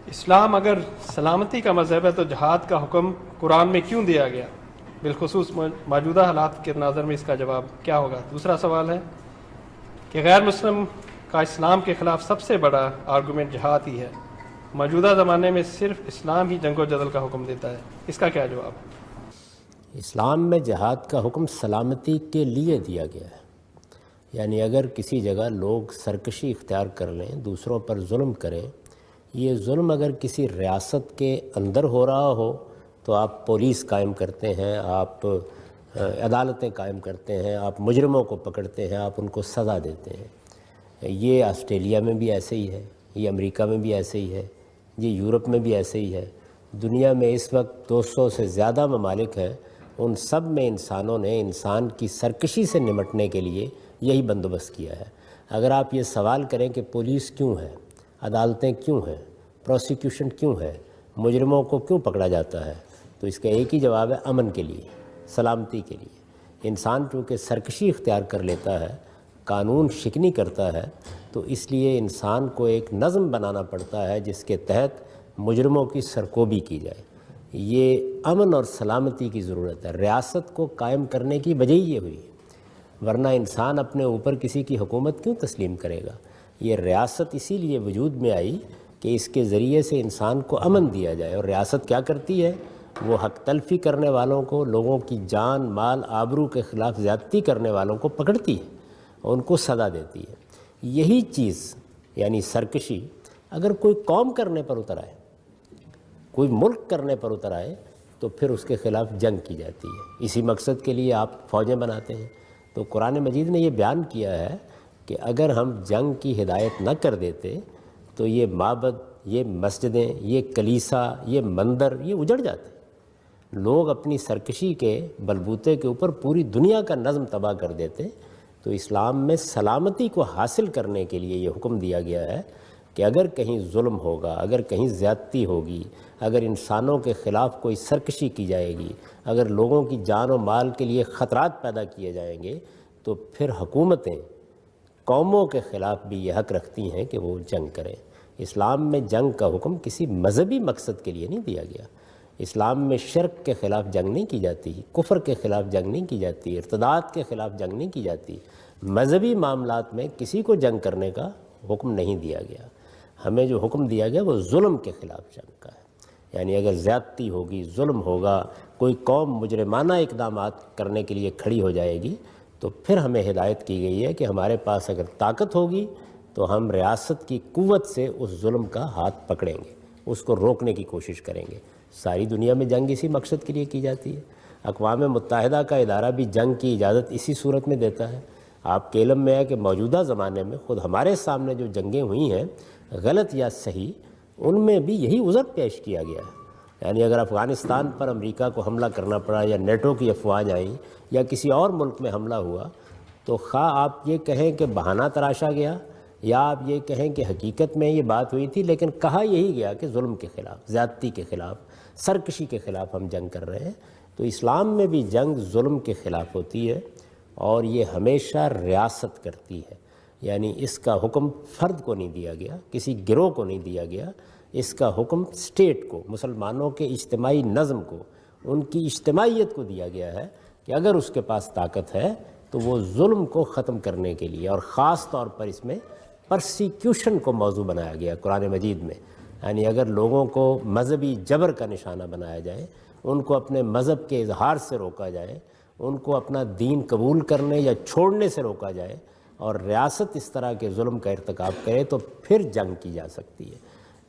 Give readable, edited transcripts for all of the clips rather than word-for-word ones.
اسلام اگر سلامتی کا مذہب ہے تو جہاد کا حکم قرآن میں کیوں دیا گیا؟ بالخصوص موجودہ حالات کے ناظر میں اس کا جواب کیا ہوگا؟ دوسرا سوال ہے کہ غیر مسلم کا اسلام کے خلاف سب سے بڑا آرگومنٹ جہاد ہی ہے، موجودہ زمانے میں صرف اسلام ہی جنگ و جدل کا حکم دیتا ہے، اس کا کیا جواب ہے؟ اسلام میں جہاد کا حکم سلامتی کے لیے دیا گیا ہے، یعنی اگر کسی جگہ لوگ سرکشی اختیار کر لیں، دوسروں پر ظلم کریں، یہ ظلم اگر کسی ریاست کے اندر ہو رہا ہو تو آپ پولیس قائم کرتے ہیں، آپ عدالتیں قائم کرتے ہیں، آپ مجرموں کو پکڑتے ہیں، آپ ان کو سزا دیتے ہیں۔ یہ آسٹریلیا میں بھی ایسے ہی ہے، یہ امریکہ میں بھی ایسے ہی ہے، یہ یورپ میں بھی ایسے ہی ہے۔ دنیا میں اس وقت 200 سے زیادہ ممالک ہیں، ان سب میں انسانوں نے انسان کی سرکشی سے نمٹنے کے لیے یہی بندوبست کیا ہے۔ اگر آپ یہ سوال کریں کہ پولیس کیوں ہے، عدالتیں کیوں ہیں، پروسیکیوشن کیوں ہے، مجرموں کو کیوں پکڑا جاتا ہے، تو اس کا ایک ہی جواب ہے، امن کے لیے، سلامتی کے لیے۔ انسان چونکہ سرکشی اختیار کر لیتا ہے، قانون شکنی کرتا ہے، تو اس لیے انسان کو ایک نظم بنانا پڑتا ہے جس کے تحت مجرموں کی سرکوبی کی جائے۔ یہ امن اور سلامتی کی ضرورت ہے، ریاست کو قائم کرنے کی وجہ یہ ہوئی ہے، ورنہ انسان اپنے اوپر کسی کی حکومت کیوں تسلیم کرے گا؟ یہ ریاست اسی لیے وجود میں آئی کہ اس کے ذریعے سے انسان کو امن دیا جائے، اور ریاست کیا کرتی ہے؟ وہ حق تلفی کرنے والوں کو، لوگوں کی جان مال آبرو کے خلاف زیادتی کرنے والوں کو پکڑتی ہے اور ان کو سزا دیتی ہے۔ یہی چیز یعنی سرکشی اگر کوئی قوم کرنے پر اتر آئے، کوئی ملک کرنے پر اتر آئے، تو پھر اس کے خلاف جنگ کی جاتی ہے۔ اسی مقصد کے لیے آپ فوجیں بناتے ہیں۔ تو قرآن مجید نے یہ بیان کیا ہے کہ اگر ہم جنگ کی ہدایت نہ کر دیتے تو یہ معبد، یہ مسجدیں، یہ کلیسا، یہ مندر، یہ اجڑ جاتے۔ لوگ اپنی سرکشی کے بلبوتے کے اوپر پوری دنیا کا نظم تباہ کر دیتے۔ تو اسلام میں سلامتی کو حاصل کرنے کے لیے یہ حکم دیا گیا ہے کہ اگر کہیں ظلم ہوگا، اگر کہیں زیادتی ہوگی، اگر انسانوں کے خلاف کوئی سرکشی کی جائے گی، اگر لوگوں کی جان و مال کے لیے خطرات پیدا کیے جائیں گے، تو پھر حکومتیں قوموں کے خلاف بھی یہ حق رکھتی ہیں کہ وہ جنگ کریں۔ اسلام میں جنگ کا حکم کسی مذہبی مقصد کے لیے نہیں دیا گیا۔ اسلام میں شرک کے خلاف جنگ نہیں کی جاتی، کفر کے خلاف جنگ نہیں کی جاتی، ارتداد کے خلاف جنگ نہیں کی جاتی۔ مذہبی معاملات میں کسی کو جنگ کرنے کا حکم نہیں دیا گیا۔ ہمیں جو حکم دیا گیا وہ ظلم کے خلاف جنگ کا ہے، یعنی اگر زیادتی ہوگی، ظلم ہوگا، کوئی قوم مجرمانہ اقدامات کرنے کے لیے کھڑی ہو جائے گی، تو پھر ہمیں ہدایت کی گئی ہے کہ ہمارے پاس اگر طاقت ہوگی تو ہم ریاست کی قوت سے اس ظلم کا ہاتھ پکڑیں گے، اس کو روکنے کی کوشش کریں گے۔ ساری دنیا میں جنگ اسی مقصد کے لیے کی جاتی ہے۔ اقوام متحدہ کا ادارہ بھی جنگ کی اجازت اسی صورت میں دیتا ہے۔ آپ کے علم میں ہے کہ موجودہ زمانے میں خود ہمارے سامنے جو جنگیں ہوئی ہیں، غلط یا صحیح، ان میں بھی یہی عذر پیش کیا گیا ہے۔ یعنی اگر افغانستان پر امریکہ کو حملہ کرنا پڑا، یا نیٹو کی افواج آئیں، یا کسی اور ملک میں حملہ ہوا، تو خواہ آپ یہ کہیں کہ بہانہ تراشا گیا، یا آپ یہ کہیں کہ حقیقت میں یہ بات ہوئی تھی، لیکن کہا یہی گیا کہ ظلم کے خلاف، زیادتی کے خلاف، سرکشی کے خلاف ہم جنگ کر رہے ہیں۔ تو اسلام میں بھی جنگ ظلم کے خلاف ہوتی ہے، اور یہ ہمیشہ ریاست کرتی ہے، یعنی اس کا حکم فرد کو نہیں دیا گیا، کسی گروہ کو نہیں دیا گیا، اس کا حکم اسٹیٹ کو، مسلمانوں کے اجتماعی نظم کو، ان کی اجتماعیت کو دیا گیا ہے کہ اگر اس کے پاس طاقت ہے تو وہ ظلم کو ختم کرنے کے لیے، اور خاص طور پر اس میں پرسیکیوشن کو موضوع بنایا گیا قرآن مجید میں، یعنی اگر لوگوں کو مذہبی جبر کا نشانہ بنایا جائے، ان کو اپنے مذہب کے اظہار سے روکا جائے، ان کو اپنا دین قبول کرنے یا چھوڑنے سے روکا جائے، اور ریاست اس طرح کے ظلم کا ارتکاب کرے، تو پھر جنگ کی جا سکتی ہے۔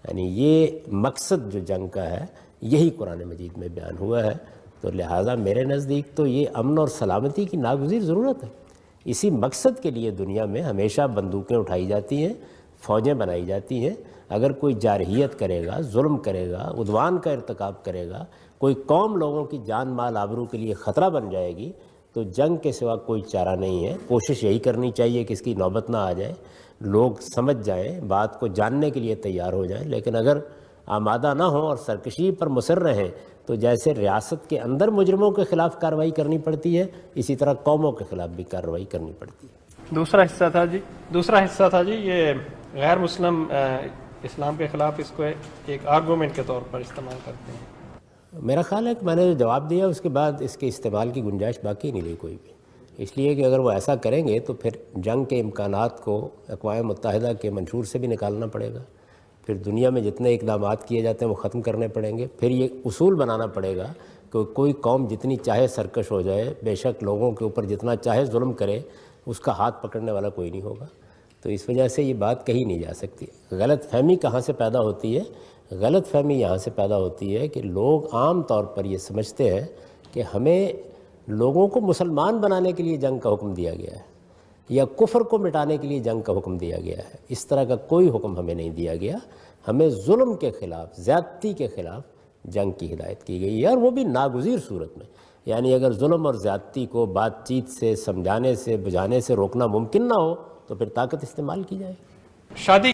یعنی یہ مقصد جو جنگ کا ہے، یہی قرآن مجید میں بیان ہوا ہے۔ تو لہٰذا میرے نزدیک تو یہ امن اور سلامتی کی ناگزیر ضرورت ہے۔ اسی مقصد کے لیے دنیا میں ہمیشہ بندوقیں اٹھائی جاتی ہیں، فوجیں بنائی جاتی ہیں۔ اگر کوئی جارحیت کرے گا، ظلم کرے گا، عدوان کا ارتکاب کرے گا، کوئی قوم لوگوں کی جان مال آبرو کے لیے خطرہ بن جائے گی، تو جنگ کے سوا کوئی چارہ نہیں ہے۔ کوشش یہی کرنی چاہیے کہ اس کی نوبت نہ آ جائے، لوگ سمجھ جائیں، بات کو جاننے کے لیے تیار ہو جائیں، لیکن اگر آمادہ نہ ہوں اور سرکشی پر مصر رہیں، تو جیسے ریاست کے اندر مجرموں کے خلاف کارروائی کرنی پڑتی ہے، اسی طرح قوموں کے خلاف بھی کارروائی کرنی پڑتی ہے۔ دوسرا حصہ تھا جی یہ غیر مسلم اسلام کے خلاف اس کو ایک آرگومنٹ کے طور پر استعمال کرتے ہیں؟ میرا خیال ہے کہ میں نے جو جواب دیا اس کے بعد اس کے استعمال کی گنجائش باقی نہیں رہی کوئی بھی، اس لیے کہ اگر وہ ایسا کریں گے تو پھر جنگ کے امکانات کو اقوام متحدہ کے منشور سے بھی نکالنا پڑے گا، پھر دنیا میں جتنے اقدامات کیے جاتے ہیں وہ ختم کرنے پڑیں گے، پھر یہ اصول بنانا پڑے گا کہ کوئی قوم جتنی چاہے سرکش ہو جائے، بے شک لوگوں کے اوپر جتنا چاہے ظلم کرے، اس کا ہاتھ پکڑنے والا کوئی نہیں ہوگا۔ تو اس وجہ سے یہ بات کہی نہیں جا سکتی۔ غلط فہمی کہاں سے پیدا ہوتی ہے؟ غلط فہمی یہاں سے پیدا ہوتی ہے کہ لوگ عام طور پر یہ سمجھتے ہیں کہ ہمیں لوگوں کو مسلمان بنانے کے لیے جنگ کا حکم دیا گیا ہے یا کفر کو مٹانے کے لیے جنگ کا حکم دیا گیا ہے۔ اس طرح کا کوئی حکم ہمیں نہیں دیا گیا، ہمیں ظلم کے خلاف، زیادتی کے خلاف جنگ کی ہدایت کی گئی ہے، اور وہ بھی ناگزیر صورت میں۔ یعنی اگر ظلم اور زیادتی کو بات چیت سے، سمجھانے سے، بجھانے سے روکنا ممکن نہ ہو تو پھر طاقت استعمال کی جائے۔ شادی